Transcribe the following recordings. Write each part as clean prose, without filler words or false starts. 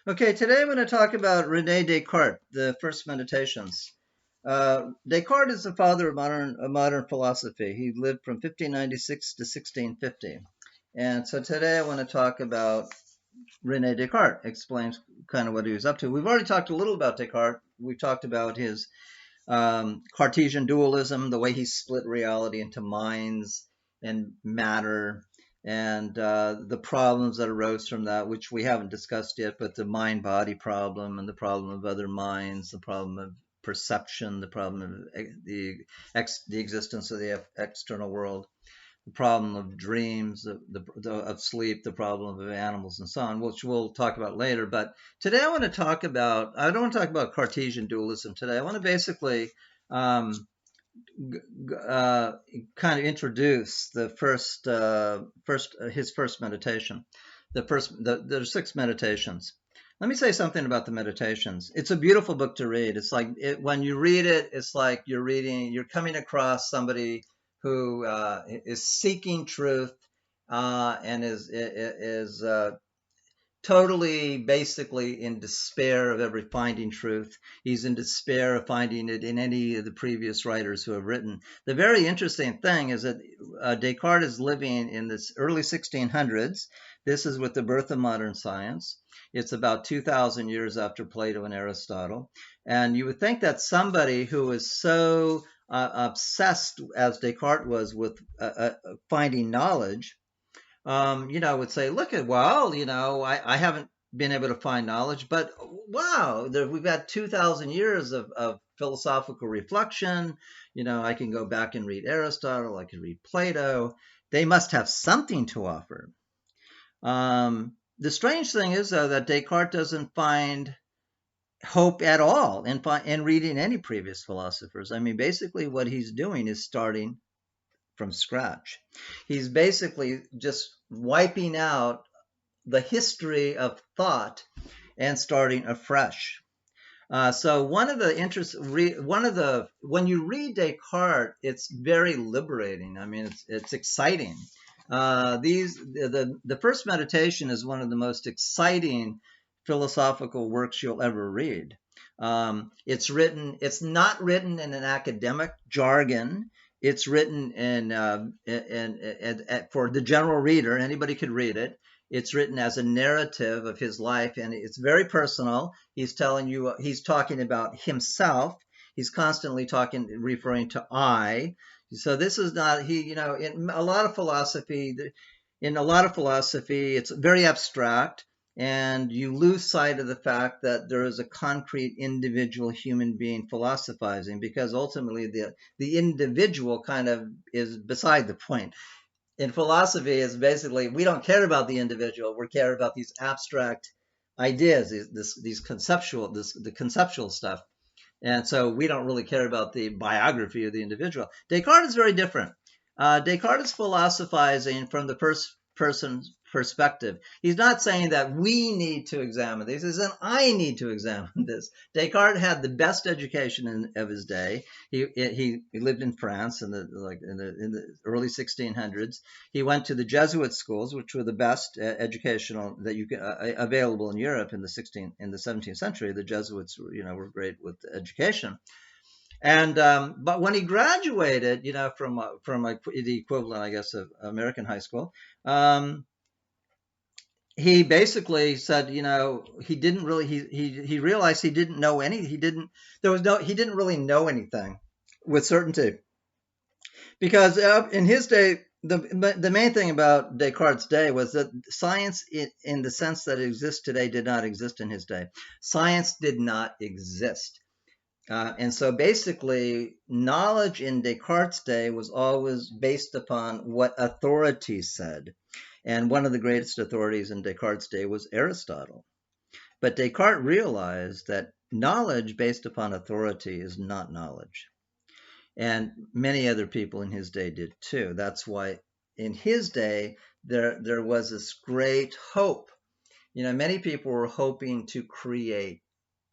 Okay, today I'm going to talk about Rene Descartes, the first Meditations. Descartes is the father of modern philosophy. He lived from 1596 to 1650. And so today I want to talk about Rene Descartes, explains kind of what he was up to. We've already talked a little about Descartes. We've talked about his Cartesian dualism, the way he split reality into minds and matter, and the problems that arose from that, which we haven't discussed yet, but the mind-body problem and the problem of other minds, the problem of perception, the problem of the existence of the external world, the problem of dreams, of sleep, the problem of animals, and so on, which we'll talk about later. But today I want to talk about, I don't want to talk about Cartesian dualism today. I want to basically um, kind of introduce the his first meditation. There are six meditations. Let me say something about the meditations. It's a beautiful book to read. It's like when you read it, it's like you're coming across somebody who is seeking truth and is totally basically in despair of ever finding truth. He's in despair of finding it in any of the previous writers who have written. The very interesting thing is that Descartes is living in the early 1600s. This is with the birth of modern science. It's about 2,000 years after Plato and Aristotle. And you would think that somebody who is so obsessed as Descartes was with finding knowledge, would say, look at, well, I haven't been able to find knowledge, but wow, we've got 2,000 years of philosophical reflection. I can go back and read Aristotle, I can read Plato. They must have something to offer. The strange thing is, though, that Descartes doesn't find hope at all in reading any previous philosophers. I mean, basically what he's doing is starting from scratch. He's basically just wiping out the history of thought and starting afresh. So when you read Descartes, it's very liberating. I mean, it's exciting. The first meditation is one of the most exciting philosophical works you'll ever read. It's not written in an academic jargon. It's written for the general reader. Anybody could read it. It's written as a narrative of his life, and it's very personal. He's talking about himself. He's constantly referring to I. So this is not in a lot of philosophy. It's very abstract, and you lose sight of the fact that there is a concrete individual human being philosophizing, because ultimately the individual kind of is beside the point. In philosophy, it's basically we don't care about the individual. We care about these abstract ideas, the conceptual stuff. And so we don't really care about the biography of the individual. Descartes is very different. Descartes is philosophizing from the first person's perspective. He's not saying that we need to examine this. He's saying I need to examine this. Descartes had the best education of his day. He lived in France in the early 1600s. He went to the Jesuit schools, which were the best educational that you available in Europe in the 17th century. The Jesuits were great with education. And but when he graduated, from the equivalent, I guess, of American high school, he basically said, he didn't really. He realized he didn't know any. He didn't. He didn't really know anything with certainty, because in his day, the main thing about Descartes' day was that science, in the sense that it exists today, did not exist in his day. Science did not exist. And so basically, knowledge in Descartes' day was always based upon what authority said. And one of the greatest authorities in Descartes' day was Aristotle. But Descartes realized that knowledge based upon authority is not knowledge. And many other people in his day did too. That's why in his day, there was this great hope. Many people were hoping to create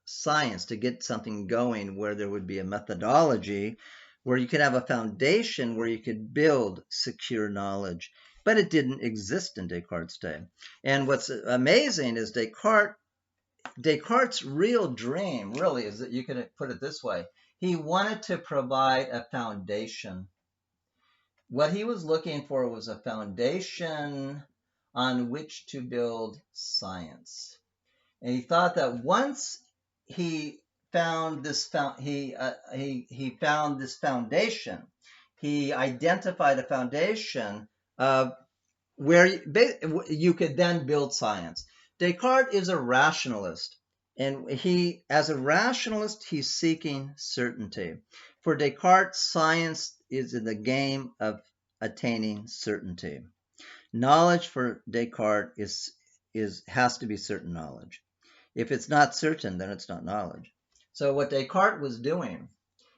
science, to get something going where there would be a methodology, where you could have a foundation where you could build secure knowledge. But it didn't exist in Descartes' day. And what's amazing is Descartes Descartes' real dream really is that you can put it this way. He wanted to provide a foundation. What he was looking for was a foundation on which to build science. And he thought that once he found this he found this foundation, he identified a foundation where you could then build science. Descartes is a rationalist, and as a rationalist, he's seeking certainty. For Descartes, science is in the game of attaining certainty. Knowledge for Descartes has to be certain knowledge. If it's not certain, then it's not knowledge. So what Descartes was doing,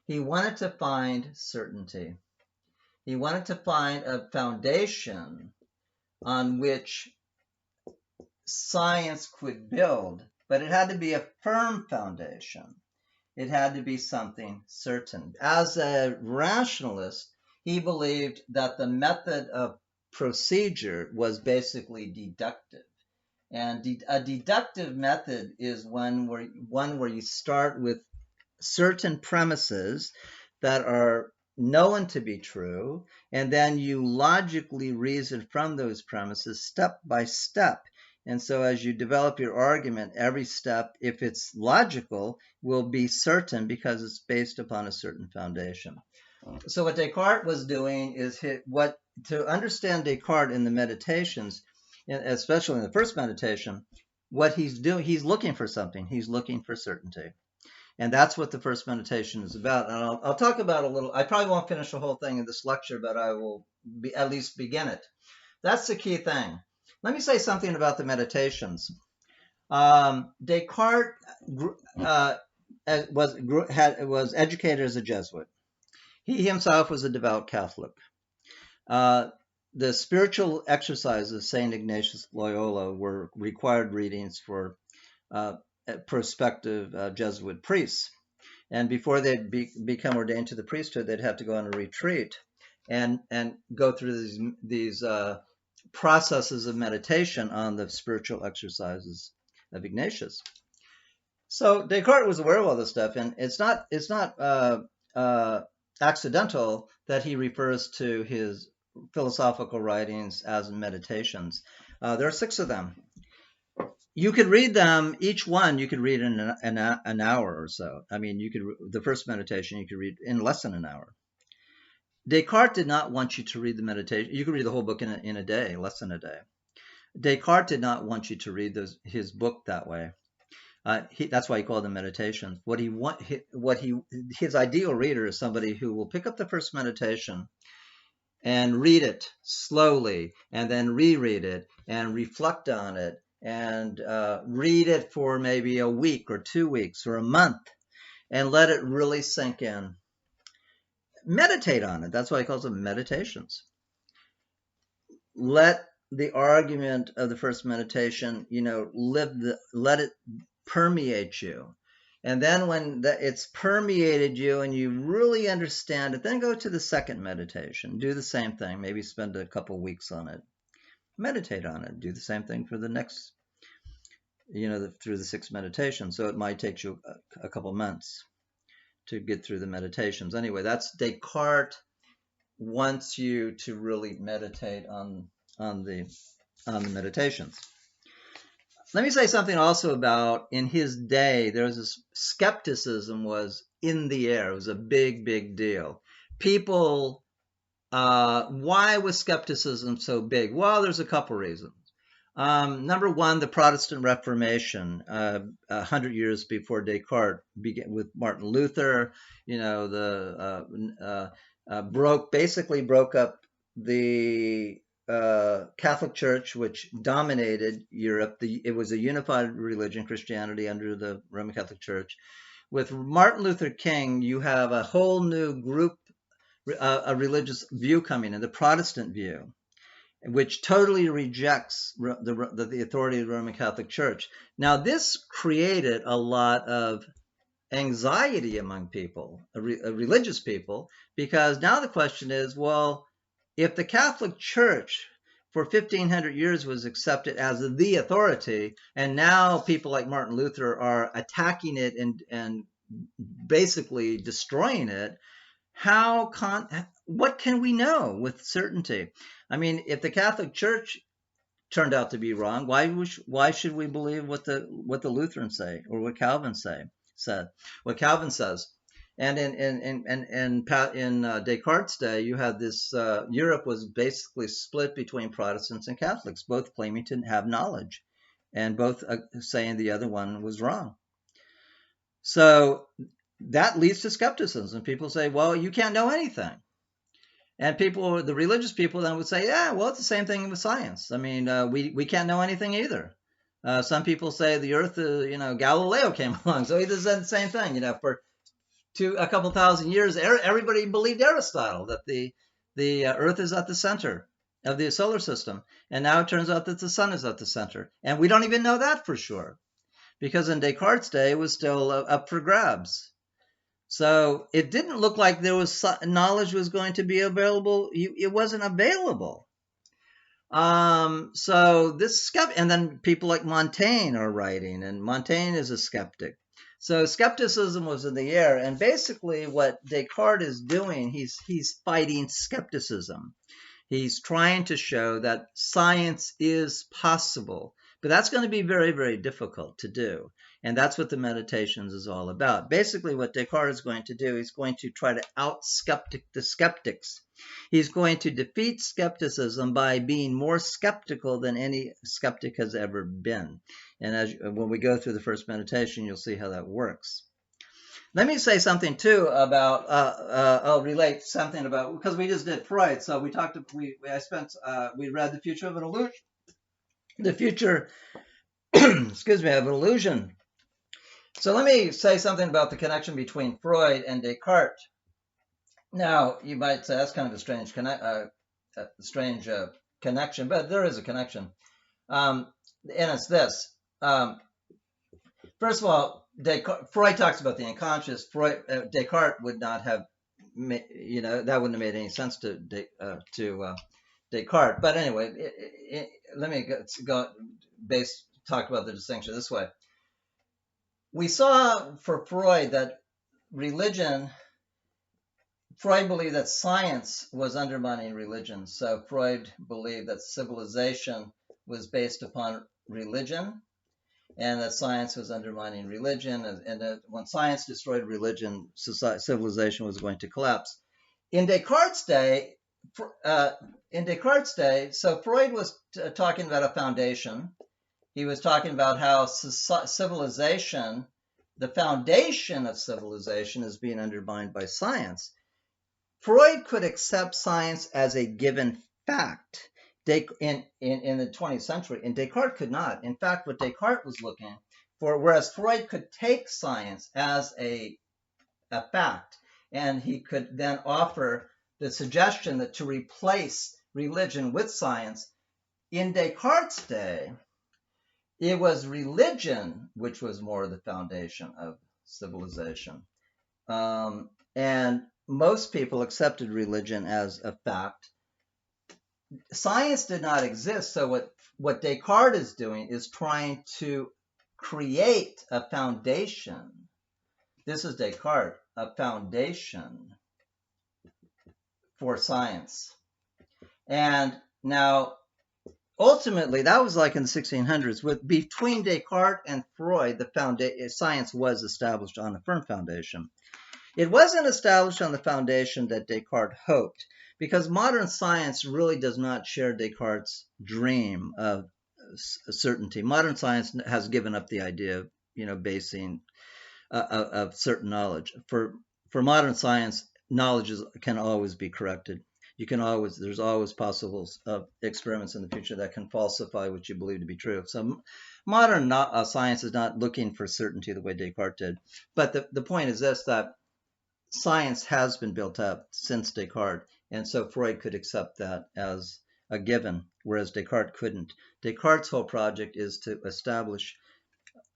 he wanted to find certainty. He wanted to find a foundation on which science could build, but it had to be a firm foundation. It had to be something certain. As a rationalist, he believed that the method of procedure was basically deductive. And a deductive method is one where you start with certain premises that are known to be true, and then you logically reason from those premises step by step. And so as you develop your argument, every step, if it's logical, will be certain because it's based upon a certain foundation. So what Descartes was doing is to understand Descartes in the Meditations, especially in the first meditation, what he's doing, he's looking for something. He's looking for certainty. And that's what the first meditation is about. And I'll talk about a little. I probably won't finish the whole thing in this lecture, but I will at least begin it. That's the key thing. Let me say something about the meditations. Descartes was educated as a Jesuit. He himself was a devout Catholic. The spiritual exercises of St. Ignatius Loyola were required readings for prospective Jesuit priests. And before they'd become ordained to the priesthood, they'd have to go on a retreat and go through these processes of meditation on the spiritual exercises of Ignatius. So Descartes was aware of all this stuff, and it's not accidental that he refers to his philosophical writings as meditations. There are 6 of them. You could read them, each one you could read in an hour or so. I mean, the first meditation you could read in less than an hour. Descartes did not want you to read the meditation. You could read the whole book in a day, less than a day. Descartes did not want you to read his book that way. That's why he called them meditations. His ideal reader is somebody who will pick up the first meditation and read it slowly, and then reread it and reflect on it, and read it for maybe a week or 2 weeks or a month, and let it really sink in. Meditate on it. That's why he calls them meditations. Let the argument of the first meditation, let it permeate you. And then when it's permeated you and you really understand it, then go to the second meditation. Do the same thing. Maybe spend a couple weeks on it. Meditate on it. Do the same thing for the next, through the 6 meditations. So it might take you a couple months to get through the meditations. Anyway, that's Descartes wants you to really meditate on the meditations. Let me say something also about, in his day, there was this skepticism was in the air. It was a big, big deal. People, why was skepticism so big? Well, there's a couple reasons. Number one, the Protestant Reformation, 100 years before Descartes, began with Martin Luther. Basically broke up the Catholic Church, which dominated Europe. It was a unified religion, Christianity under the Roman Catholic Church. With Martin Luther King, you have a whole new group, a religious view coming in, the Protestant view, which totally rejects the authority of the Roman Catholic Church. Now, this created a lot of anxiety among people, religious people, because now the question is, well, if the Catholic Church for 1500 years was accepted as the authority, and now people like Martin Luther are attacking it and basically destroying it. What can we know with certainty? I mean, if the Catholic Church turned out to be wrong, why should we believe what the Lutherans say or what Calvin said? What Calvin says. And in Descartes' day, you had this. Europe was basically split between Protestants and Catholics, both claiming to have knowledge, and both saying the other one was wrong. So that leads to skepticism. People say, "Well, you can't know anything," and the religious people, then would say, "Yeah, well, it's the same thing with science. I mean, we can't know anything either." Some people say the Earth, Galileo came along, so he said the same thing. For a couple thousand years, everybody believed Aristotle, that the Earth is at the center of the solar system, and now it turns out that the sun is at the center, and we don't even know that for sure, because in Descartes' day it was still up for grabs. So it didn't look like there was knowledge was going to be available. It wasn't available. So and then people like Montaigne are writing, and Montaigne is a skeptic. So skepticism was in the air, and basically what Descartes is doing, he's fighting skepticism. He's trying to show that science is possible, but that's going to be very, very difficult to do. And that's what the Meditations is all about. Basically, what Descartes is going to do, he's going to try to out-skeptic the skeptics. He's going to defeat skepticism by being more skeptical than any skeptic has ever been. And when we go through the first meditation, you'll see how that works. Let me say something too about. I'll relate something about, because we just did Freud. So we read The Future of an Illusion. The future, excuse me, of an illusion. So let me say something about the connection between Freud and Descartes. Now, you might say that's kind of a strange connection, but there is a connection. And it's this. First of all, Freud talks about the unconscious. Descartes would not have, that wouldn't have made any sense to Descartes. But anyway, let me talk about the distinction this way. We saw for Freud that Freud believed that science was undermining religion. So Freud believed that civilization was based upon religion, and that science was undermining religion, and that when science destroyed religion, civilization was going to collapse. In Descartes' day, so Freud was talking about a foundation. He was talking about how civilization, the foundation of civilization, is being undermined by science. Freud could accept science as a given fact in the 20th century, and Descartes could not. In fact, what Descartes was looking for, whereas Freud could take science as a fact, and he could then offer the suggestion that to replace religion with science, in Descartes' day, it was religion which was more the foundation of civilization. And most people accepted religion as a fact. Science did not exist, so what Descartes is doing is trying to create a foundation. This is Descartes, a foundation for science. And now, ultimately, that was like in the 1600s. Between Descartes and Freud, science was established on a firm foundation. It wasn't established on the foundation that Descartes hoped, because modern science really does not share Descartes' dream of certainty. Modern science has given up the idea of, basing of certain knowledge. For modern science, knowledge can always be corrected. There's always possible experiments in the future that can falsify what you believe to be true. So modern science is not looking for certainty the way Descartes did. But the point is this, that science has been built up since Descartes, and so Freud could accept that as a given, whereas Descartes couldn't. Descartes' whole project is to establish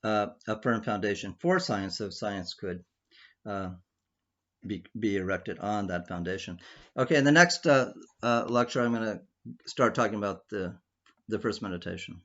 a firm foundation for science, so science could be erected on that foundation. Okay, in the next lecture, I'm going to start talking about the first meditation.